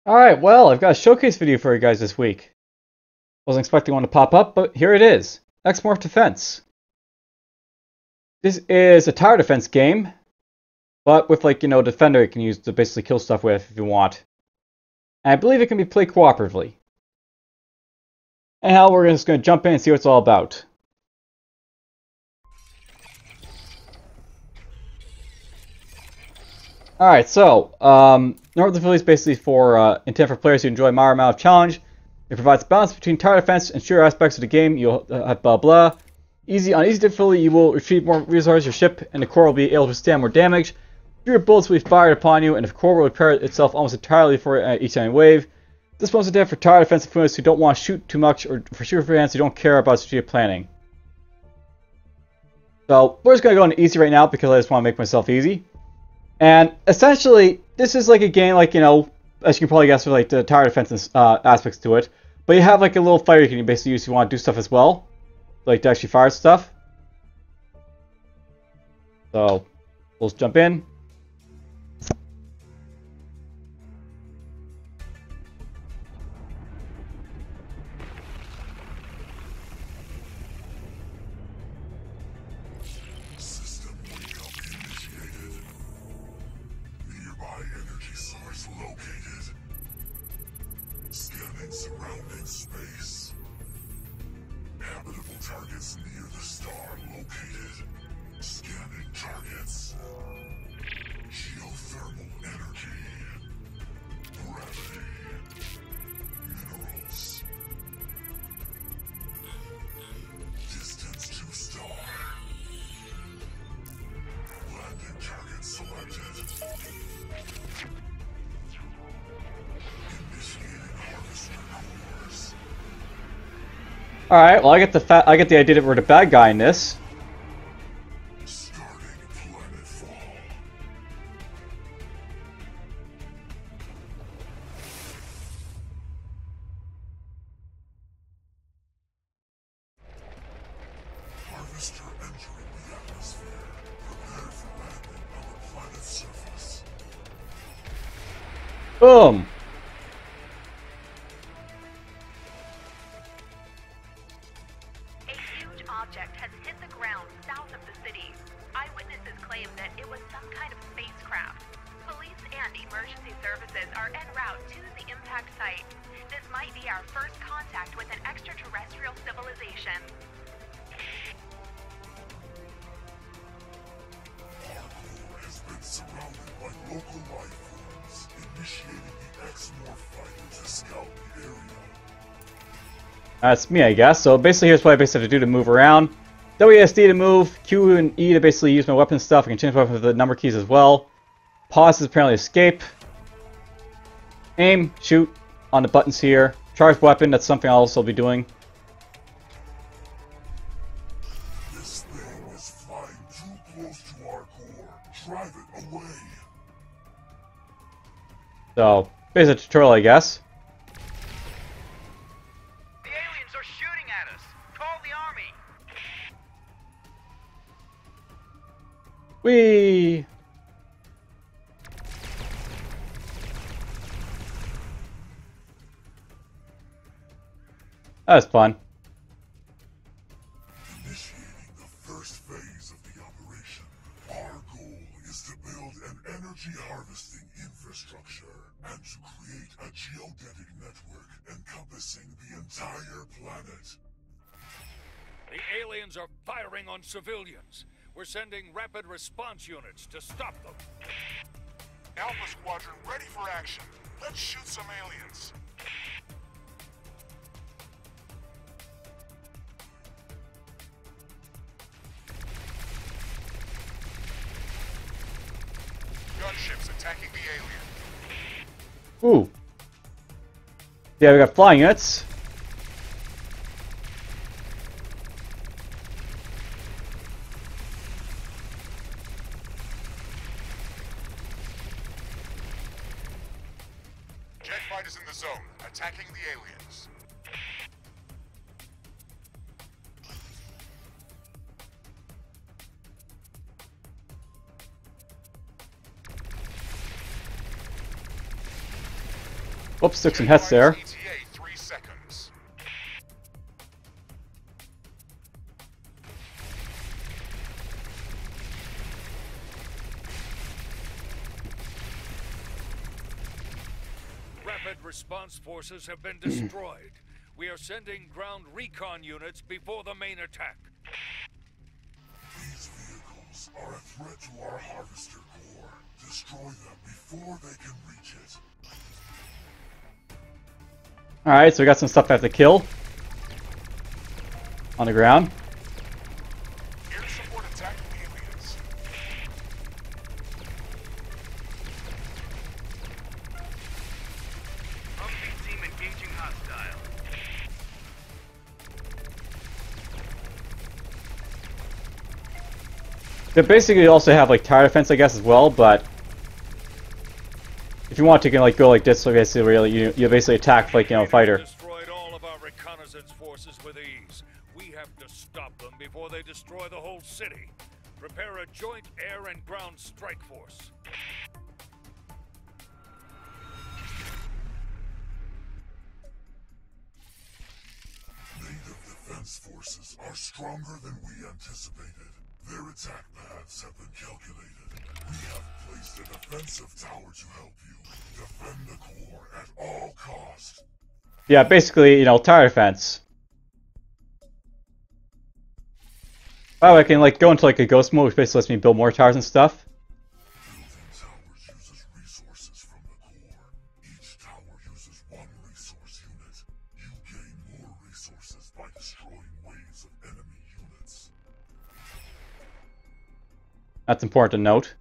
Alright, well, I've got a showcase video for you guys this week. Wasn't expecting one to pop up, but here it is. X-Morph Defense. This is a tower defense game, but with defender you can use to basically kill stuff with if you want. And I believe it can be played cooperatively. Anyhow, we're just going to jump in and see what it's all about. Alright, so, North of Philly is basically for intent for players who enjoy moderate amount of challenge. It provides balance between tower defense and shooter aspects of the game. You'll have blah blah. On easy difficulty, you will retrieve more resources, your ship and the core will be able to withstand more damage. Fewer bullets will be fired upon you, and the core will repair itself almost entirely for each enemy wave. This bonus is adapted for tower defense opponents who don't want to shoot too much, or for shooter fans who don't care about strategic planning. So, we're just going to go on easy right now because I just want to make myself easy. And essentially, this is like a game as you can probably guess, with the tower defense aspects to it. But you have a little fighter you can basically use if you want to do stuff as well. To actually fire stuff. So, we'll just jump in. System wake-up initiated. Nearby energy source located. Scanning surrounding space. Habitable targets near the star located. Scanning targets. Geothermal energy. Gravity. Minerals. Distance to star. Landing target selected. Initiating harvester cores. Alright, well I get the idea that we're the bad guy in this. Starting planetfall. Harvester entering the atmosphere. Prepare for landing on the planet's surface. Boom! A huge object has hit the ground south of the city. Eyewitnesses claim that it was some kind of spacecraft. Police and emergency services are en route to the impact site. This might be our first contact with an extraterrestrial civilization. Our core has been surrounded by local life forms, initiating the X-Morph fighter to scout the area. That's me, I guess. So basically here's what I basically have to do to move around. WSD to move, Q and E to basically use my weapon stuff. I can change my weapon with the number keys as well. Pause is apparently escape. Aim, shoot on the buttons here. Charge weapon, that's something I'll also be doing. This thing is flying too close to our core. Drive it away. So, basic tutorial, I guess. The aliens are shooting at us! Call the army! Whee! That was fun. Initiating the first phase of the operation. Our goal is to build an energy harvesting infrastructure and to create a geodetic network encompassing the entire planet. The aliens are firing on civilians. We're sending rapid response units to stop them. Alpha Squadron ready for action. Let's shoot some aliens. Gunships attacking the alien. Ooh. Yeah, we got flying units. Jet fighters in the zone, attacking the aliens. Oops, took some hits there. ETA 3 seconds. Rapid response forces have been destroyed. We are sending ground recon units before the main attack. These vehicles are a threat to our harvester core. Destroy them before they can reach it. Alright, so we got some stuff I have to kill. On the ground. Air support attacking aliens. Humvee team engaging hostile. They basically also have like tower defense, I guess, as well, but if you want to, you can like go like this, so basically really you basically attack like, you know, a fighter. Destroyed all of our reconnaissance forces with ease. We have to stop them before they destroy the whole city. Prepare a joint air and ground strike force. Native defense forces are stronger than we anticipated. Their attack paths have been calculated. We have placed a defensive tower to help you. Defend the core at all costs. Yeah, basically, you know, tower defense. Oh, I can like go into like a ghost mode, which basically lets me build more towers and stuff. Building towers uses resources from the core. Each tower uses one resource unit. You gain more resources by destroying waves of enemy units. That's important to note.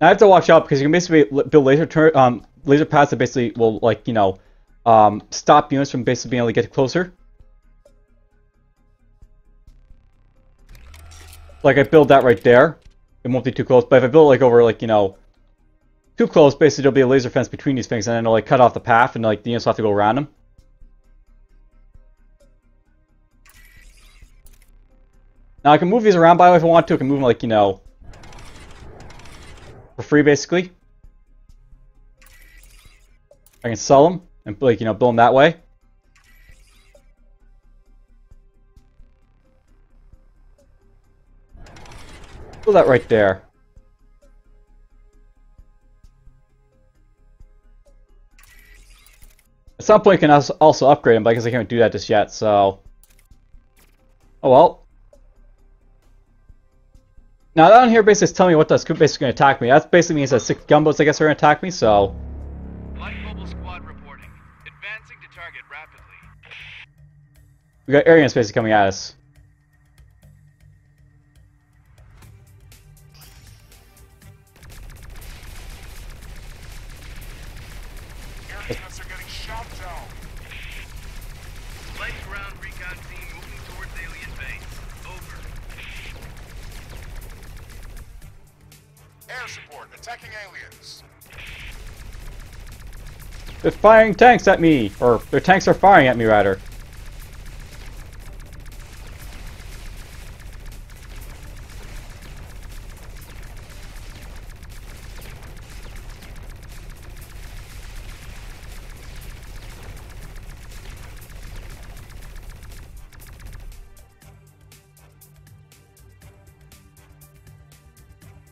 Now I have to watch out because you can basically build laser paths that basically will like, you know, stop units from basically being able to get closer. Like I build that right there, it won't be too close. But if I build like over like, you know, too close, basically there'll be a laser fence between these things, and then it'll like cut off the path, and like the units will have to go around them. Now I can move these around by the way if I want to. I can move them like, you know, for free basically. I can sell them and like, you know, build them that way. Build that right there. At some point, you can also upgrade them, but I guess I can't do that just yet, so... Oh well. Now down here basically is telling me what that's basically going to attack me. That basically means that 6 gunboats, I guess, are going to attack me, so... Light mobile squad reporting. Advancing to target rapidly. We got aliens basically coming at us. Air units are getting shot down. Light ground recon team moving towards alien base. Over. Air support attacking aliens. They're firing tanks at me! Or, their tanks are firing at me, rather.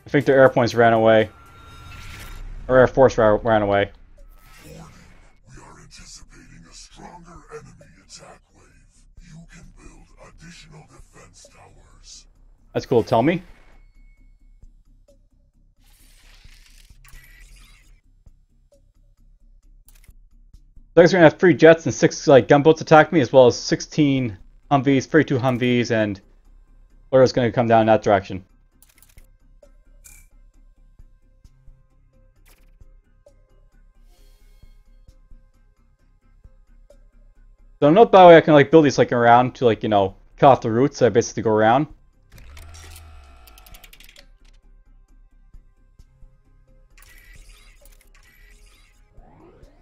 I think their air points ran away. Or Air Force ran away. Warning, we are anticipating a stronger enemy attack wave. You can build additional defense towers. That's cool, tell me. So I guess we're gonna have 3 jets and 6 like gunboats attack me, as well as 16 Humvees, 32 Humvees, and whatever's gonna come down in that direction. So I know by the way I can like build these like around to like, you know, cut off the routes, so I basically go around.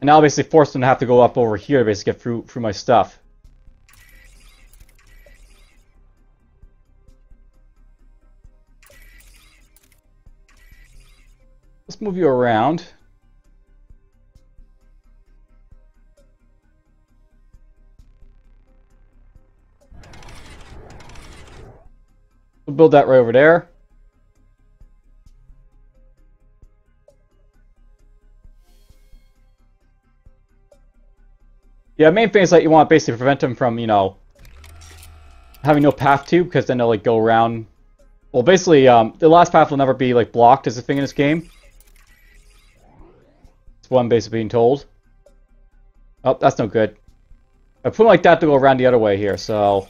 And now I'll basically force them to have to go up over here to basically get through my stuff. Let's move you around. We'll build that right over there. Yeah, main thing is that you want to basically prevent them from, you know, having no path to, because then they'll like go around. Well, basically, the last path will never be like blocked as a thing in this game. That's what I'm basically being told. Oh, that's no good. I put it like that to go around the other way here, so...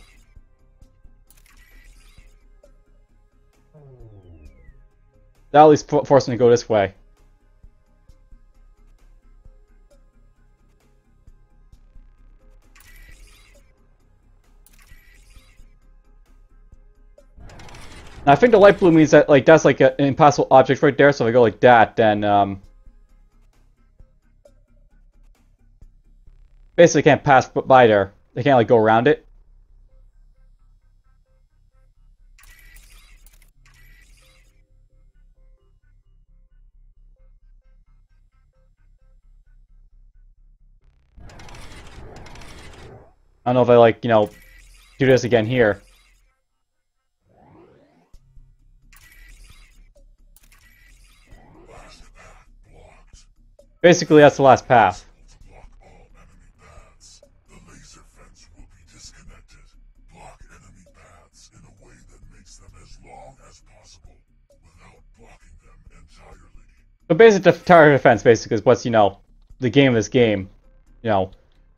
That'll at least force them to go this way. Now, I think the light blue means that, like, that's like an impossible object right there, so if I go like that, then, basically can't pass by there. They can't, like, go around it. I don't know if I, like, you know, do this again here. Basically, that's the last path. Block all enemy paths. The laser fence will be disconnected. Block enemy paths in a way that makes them as long as possible, without blocking them entirely. So basically, the tower defense basically is what's, you know, the game of this game. You know,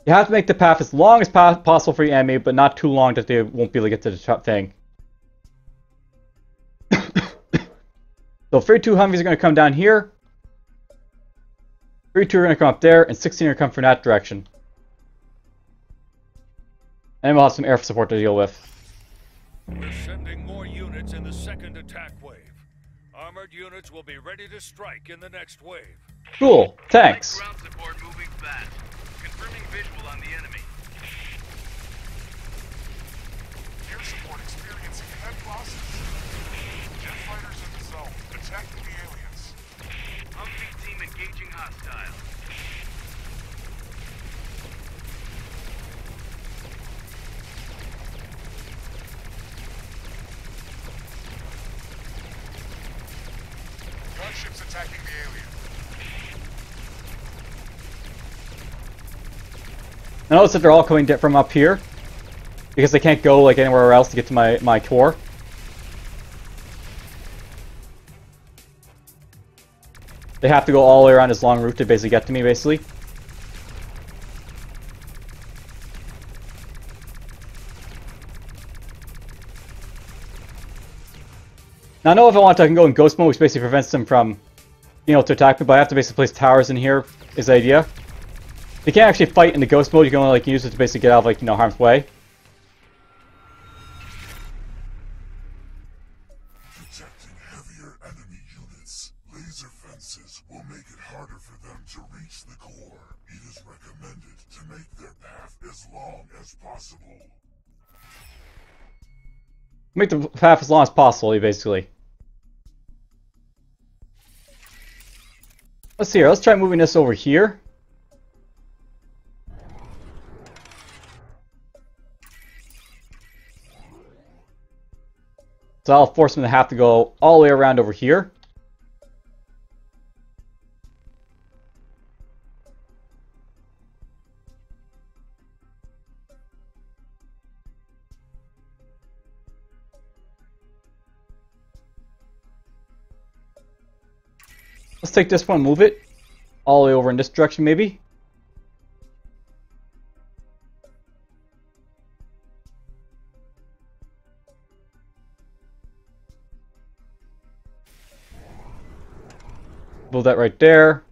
you have to make the path as long as possible for your enemy, but not too long that they won't be able to get to the thing. So 32 Humvees are going to come down here. 32 are going to come up there, and 16 are going to come from that direction. And we'll have some air support to deal with. We're sending more units in the second attack wave. Armored units will be ready to strike in the next wave. Cool, thanks. Ground support moving fast. Confirming visual on the enemy. Air support experiencing head losses. Jet fighters in the zone, attacking the aliens. Humvee team engaging hostile. Gunships attacking the alien. I notice that they're all coming from up here, because they can't go like anywhere else to get to my core. They have to go all the way around this long route to basically get to me, basically. Now I know if I want to, I can go in ghost mode, which basically prevents them from, you know, to attack me, but I have to basically place towers in here, is the idea. You can't actually fight in the ghost mode, you can only like use it to basically get out of, like, you know, harm's way. Detecting heavier enemy units. Laser fences will make it harder for them to reach the core. It is recommended to make their path as long as possible. Make the path as long as possible, basically. Let's see here, let's try moving this over here. So I'll force them to have to go all the way around over here. Let's take this one, move it all the way over in this direction, maybe. Build that right there.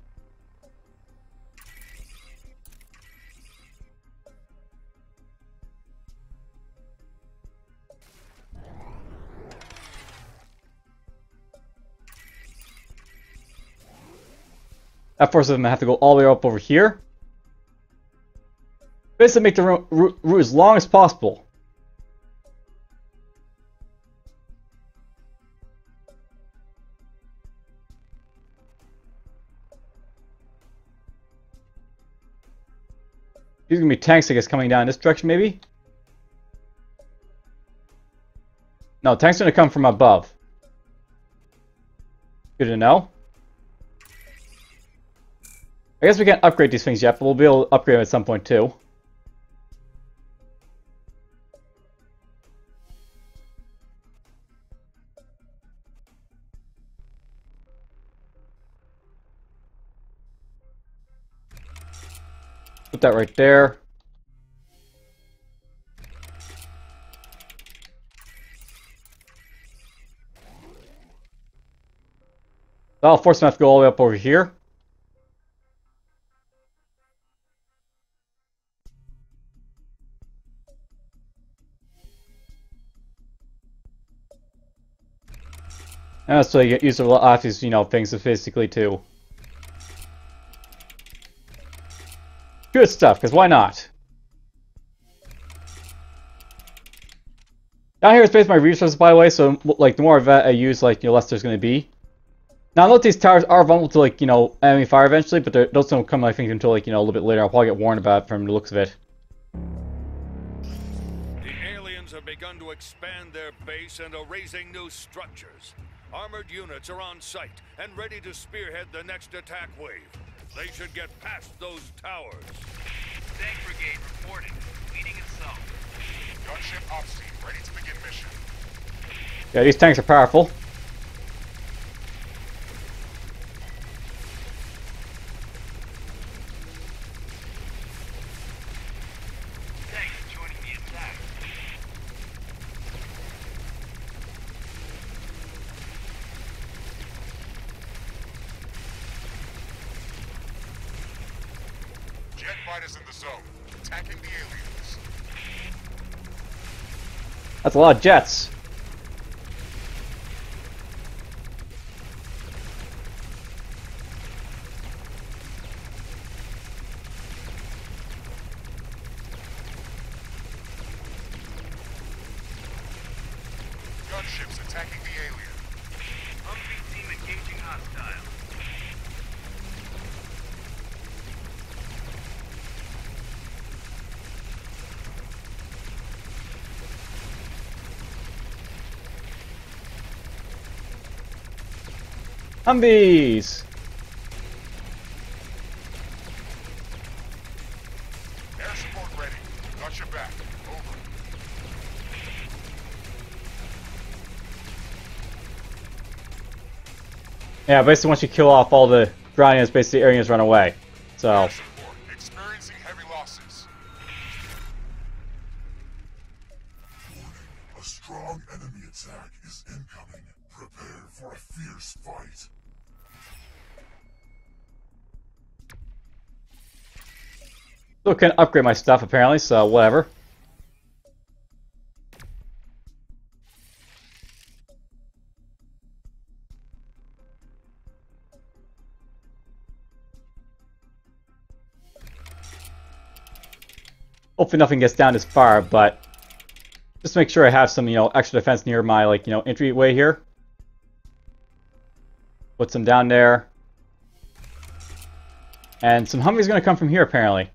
That forces them to have to go all the way up over here. Basically make the route as long as possible. These are going to be tanks, I guess, coming down this direction, maybe? No, tanks gonna come from above. Good to know. I guess we can't upgrade these things yet, but we'll be able to upgrade them at some point too. Put that right there. That'll force them to have to go all the way up over here. And that's so you get used to a lot of these, you know, things physically too. Good stuff, because why not? Down here is basically my resources, by the way, so like the more of that I use, like, you know, less there's going to be. Now I know these towers are vulnerable to, like, you know, enemy fire eventually, but those don't come, I think, until, like, you know, a little bit later. I'll probably get warned about it from the looks of it. The aliens have begun to expand their base and are raising new structures. Armored units are on site and ready to spearhead the next attack wave. They should get past those towers. Tank Brigade reporting. Leading itself. Gunship ops team ready to begin mission. Yeah, these tanks are powerful. Tanks joining the attack. Jet fighters in the zone, attacking the aliens. That's a lot of jets. Gunships attacking the alien. Humvee team engaging hostile. Humvees! Air support ready. Gunship back. Over. Yeah, basically once you kill off all the ground units, basically the areas run away. So, Air support experiencing heavy losses. Warning. A strong enemy attack is incoming. Prepare for a fierce fight. still can't upgrade my stuff apparently, so whatever. Hopefully nothing gets down this far, but just make sure I have some, extra defense near my, entryway here. Put some down there. And some Humvee's gonna come from here, apparently.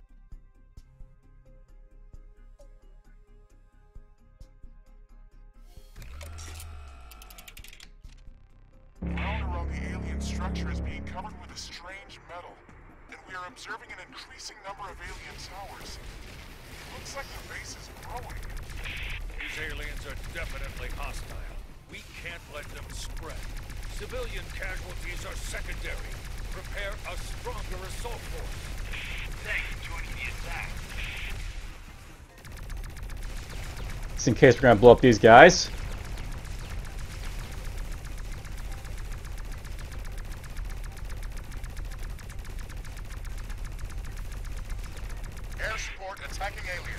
Ground around the alien structure is being covered with a strange metal, and we are observing an increasing number of alien towers. It looks like the base is growing. These aliens are definitely hostile. We can't let them spread. Civilian casualties are secondary. Prepare a stronger assault force. Tanks joining the attack. Just in case we're gonna blow up these guys. Air support attacking aliens.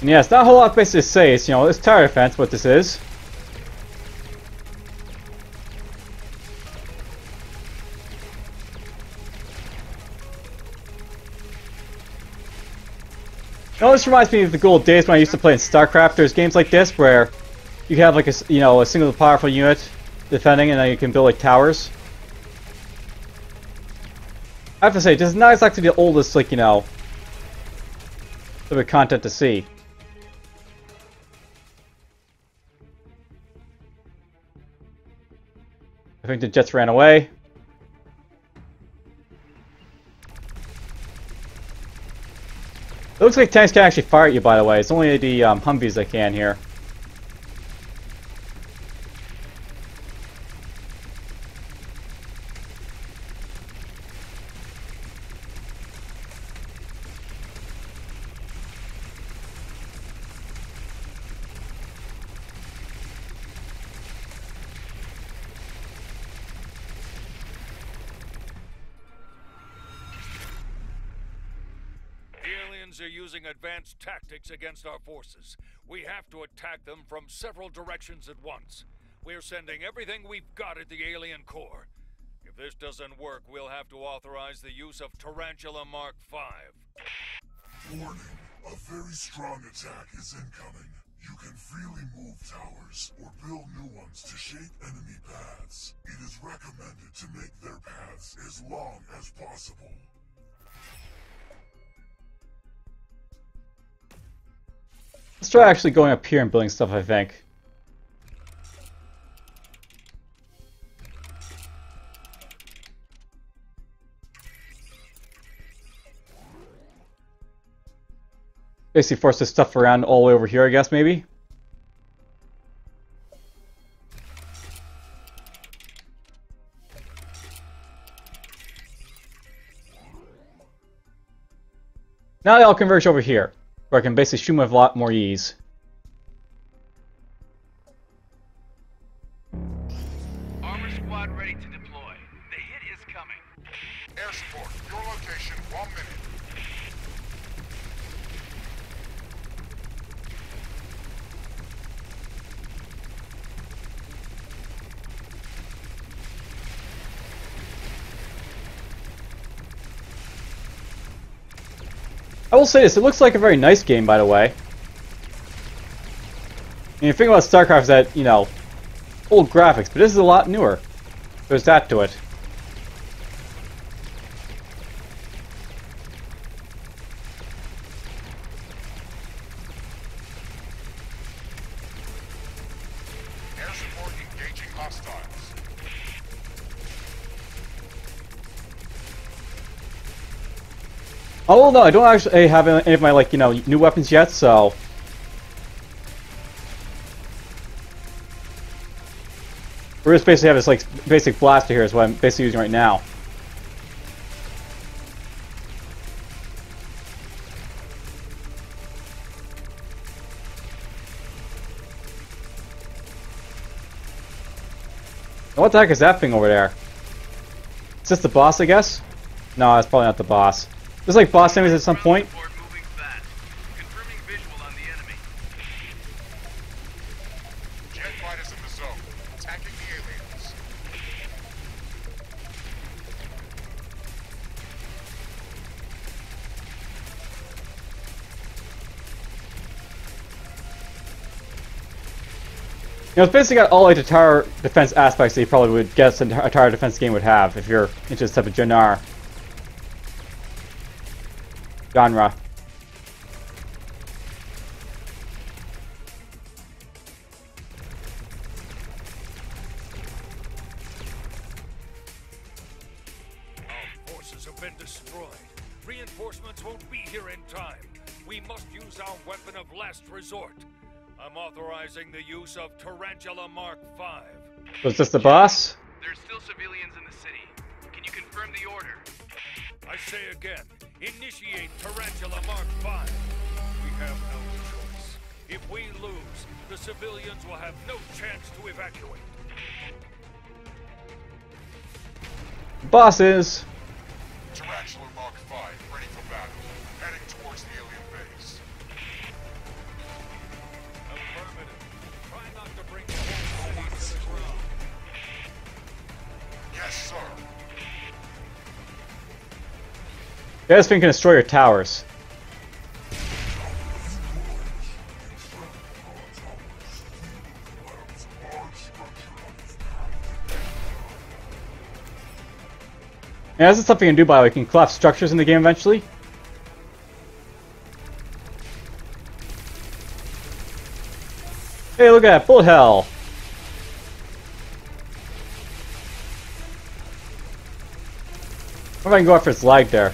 And yeah, it's not a whole lot basically to say. It's, it's tower defense, what this is. Now, this reminds me of the good old days when I used to play in StarCraft. There's games like this where you have like a single powerful unit defending, and then you can build like towers. I have to say, this is not exactly the oldest sort of content to see. I think the jets ran away. It looks like tanks can actually fire at you, by the way. It's only the Humvees that can here. Are using advanced tactics against our forces. We have to attack them from several directions at once. We're sending everything we've got at the alien core. If this doesn't work, we'll have to authorize the use of Tarantula Mark V. Warning, a very strong attack is incoming. You can freely move towers or build new ones to shape enemy paths. It is recommended to make their paths as long as possible. Let's try actually going up here and building stuff, I think. Basically force this stuff around all the way over here, I guess, maybe? Now they all converge over here, where I can basically shoot them with a lot more ease. Armor squad ready to deploy. The hit is coming. Air support, your location, 1 minute. I will say this, it looks like a very nice game, by the way. And the thing about StarCraft is that, old graphics, but this is a lot newer. There's that to it. Air support engaging hostiles. Oh, well, no, I don't actually have any of my, new weapons yet, so... We just basically have this, basic blaster here is what I'm basically using right now. And what the heck is that thing over there? Is this the boss, I guess? No, that's probably not the boss. There's boss enemies at some point. Confirming visual on the enemy. Jet fighters in the zone, attacking the aliens. It's basically got all the tower defense aspects that you probably would guess a tower defense game would have if you're into this type of genre. Our forces have been destroyed. Reinforcements won't be here in time. We must use our weapon of last resort. I'm authorizing the use of Tarantula Mark V. Was this the boss? There's still civilians in the city. Can you confirm the order? I say again, initiate Tarantula Mark V. We have no choice. If we lose, the civilians will have no chance to evacuate. Bosses! Tarantula Mark V, ready for battle. Heading towards the alien base. Affirmative. Try not to bring the whole city to the ground. Yes, sir. Yeah, this thing can destroy your towers. And this is something you can do by, like, you can collapse structures in the game eventually. Hey, look at that, bullet hell! I wonder if I can go after its lag there.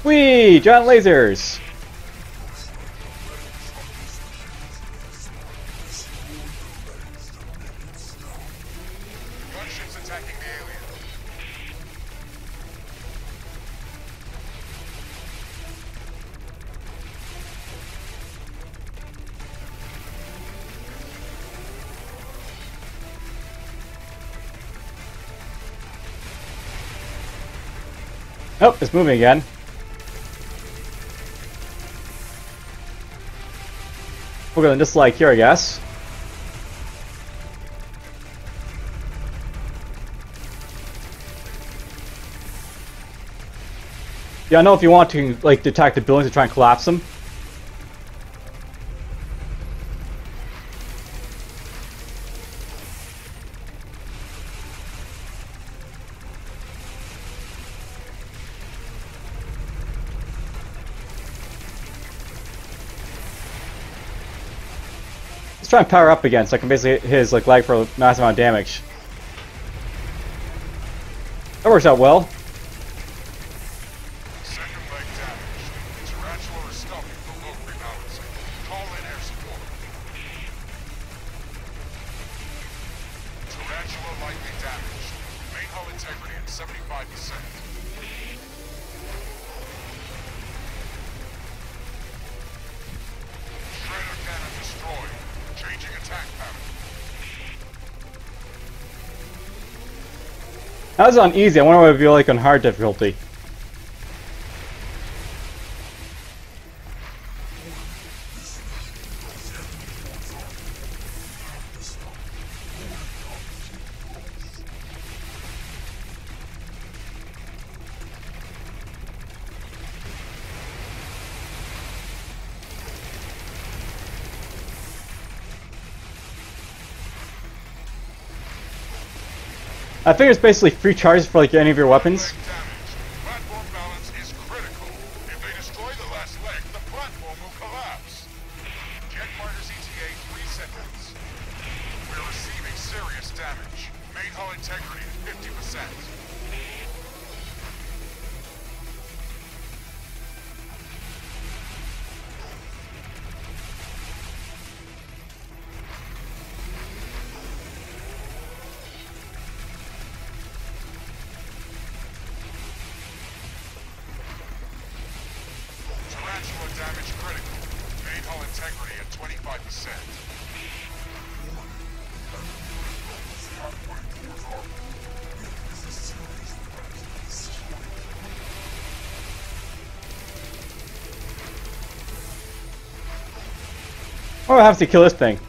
Whee! Giant lasers! Gunships attacking the alien. Oh, it's moving again. We're gonna dislike here, I guess. Yeah, I know if you want to, like, attack the buildings and try and collapse them. Let's try and power up again so I can basically hit his, like, leg for a massive amount of damage. That works out well. Second leg damaged. Tarantula is stopping for load rebalancing. Call in air support. Tarantula lightly damaged. Main hull integrity at 75%. Shredder cannon destroyed. Changing attack pattern. That was on easy. I wonder what it would be like on hard difficulty. I think it's basically free charges for, like, any of your weapons. Platform balance is critical. If they destroy the last leg, the platform will collapse. Jet Martyr's ETA 3 seconds. We're receiving serious damage. Main hull integrity at 50%. Tarantula damage critical. Main hull integrity at 25%. Oh, I have to kill this thing.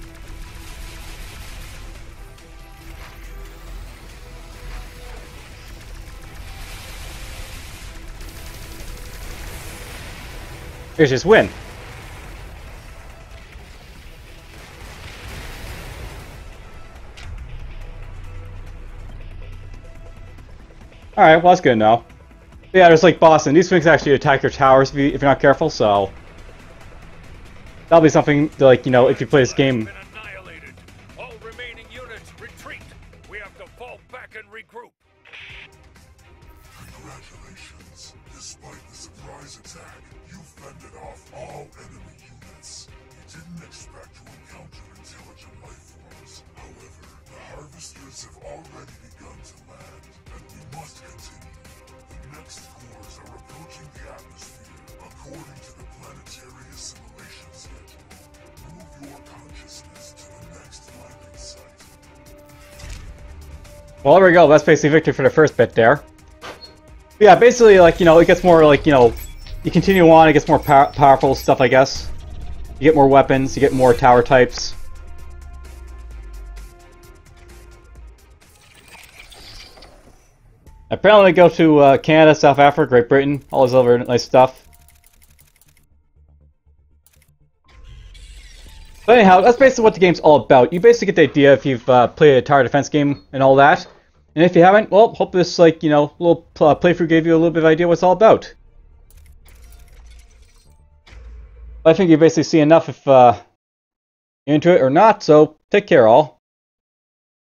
Here's just win. Alright, well that's good now. But yeah, there's like Boston. These things actually attack your towers if you're not careful, so... That'll be something to, like, you know, if you play this game. Been annihilated. All remaining units retreat. We have to fall back and regroup. Congratulations. Despite the surprise attack, you fended off all enemy units. You didn't expect to encounter intelligent life forms. However, the harvesters have already begun to land, and we must continue. The next cores are approaching the atmosphere according to the planetary assimilation schedule. Move your consciousness to the next landing site. Well, there we go. That's basically victory for the first bit there. But yeah, basically, like, you know, it gets more, like, you know, you continue on, it gets more powerful stuff, I guess. You get more weapons, you get more tower types. Apparently they go to Canada, South Africa, Great Britain, all this other nice stuff. But anyhow, that's basically what the game's all about. You basically get the idea if you've played a tower defense game and all that. And if you haven't, well, hope this, like, you know, little playthrough gave you a little bit of idea what it's all about. I think you basically see enough if you're into it or not, so take care all.